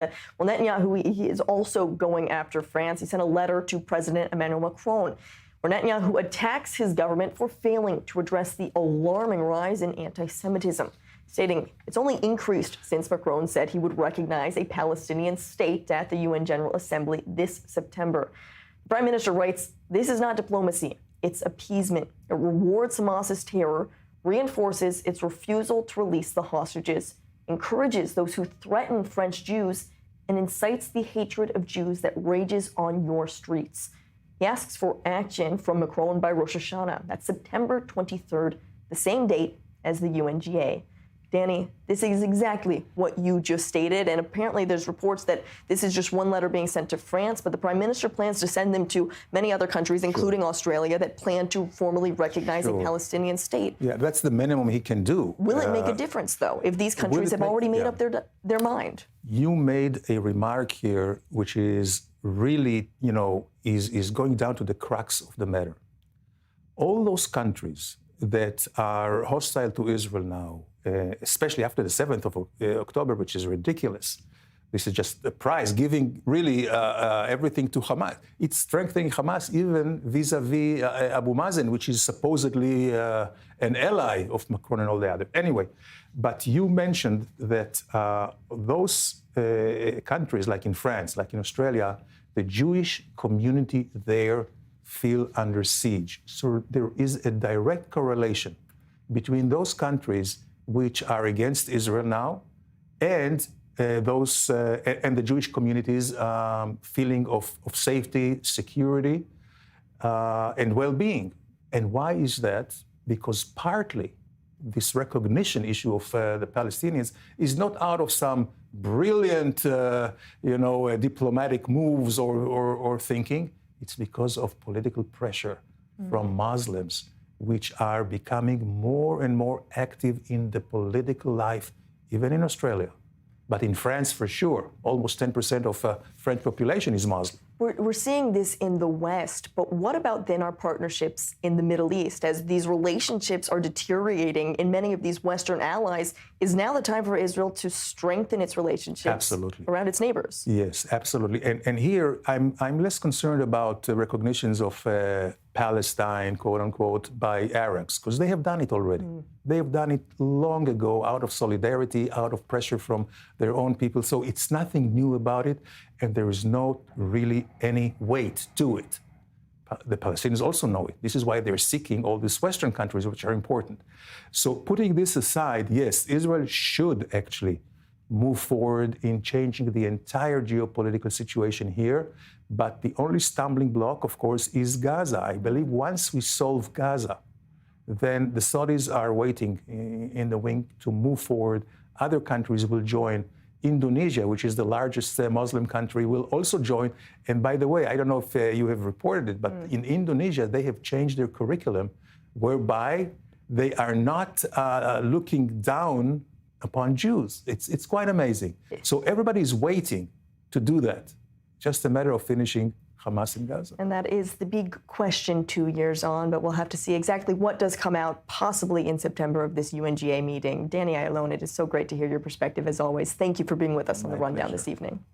Well, Netanyahu, he is also going after France. He sent a letter to President Emmanuel Macron, where Netanyahu attacks his government for failing to address the alarming rise in anti-Semitism, stating it's only increased since Macron said he would recognize a Palestinian state at the UN General Assembly this September. The Prime Minister writes, "This is not diplomacy, it's appeasement. It rewards Hamas's terror, reinforces its refusal to release the hostages, encourages those who threaten French Jews, and incites the hatred of Jews that rages on your streets." He asks for action from Macron by Rosh Hashanah. That's September 23rd, the same date as the UNGA. Danny, this is exactly what you just stated, and apparently there's reports that this is just one letter being sent to France, but the Prime Minister plans to send them to many other countries, including Australia, that plan to formally recognize a Palestinian state. Yeah, that's the minimum he can do. Will it make a difference, though, if these countries have already made up their mind? You made a remark here, which is really, is going down to the crux of the matter. All those countries that are hostile to Israel now, especially after the 7th of October, which is ridiculous. This is just a prize, giving really everything to Hamas. It's strengthening Hamas even vis-a-vis Abu Mazen, which is supposedly an ally of Macron and all the other. Anyway, but you mentioned that those countries, like in France, like in Australia, the Jewish community there feel under siege. So there is a direct correlation between those countries which are against Israel now and and the Jewish community's feeling of safety, security, and well-being. And why is that? Because partly this recognition issue of the Palestinians is not out of some brilliant, diplomatic moves or thinking. It's because of political pressure from Muslims, which are becoming more and more active in the political life, even in Australia. But in France, for sure, almost 10% of French population is Muslim. We're seeing this in the West, but what about then our partnerships in the Middle East? As these relationships are deteriorating in many of these Western allies, is now the time for Israel to strengthen its relationships around its neighbors? Yes, absolutely. And here, I'm less concerned about recognitions of Palestine, quote unquote, by Arabs, because they have done it already. They have done it long ago out of solidarity, out of pressure from their own people. So it's nothing new about it, and there is not really any weight to it. The Palestinians also know it. This is why they're seeking all these Western countries, which are important. So putting this aside, yes, Israel should actually move forward in changing the entire geopolitical situation here. But the only stumbling block, of course, is Gaza. I believe once we solve Gaza, then the Saudis are waiting in the wing to move forward. Other countries will join. Indonesia, which is the largest Muslim country, will also join. And by the way, I don't know if you have reported it, but in Indonesia, they have changed their curriculum whereby they are not looking down upon Jews. It's quite amazing. So everybody is waiting to do that. Just a matter of finishing Hamas in Gaza. And that is the big question 2 years on, but we'll have to see exactly what does come out possibly in September of this UNGA meeting. Danny Ayalon, it is so great to hear your perspective as always. Thank you for being with us on the Rundown this evening.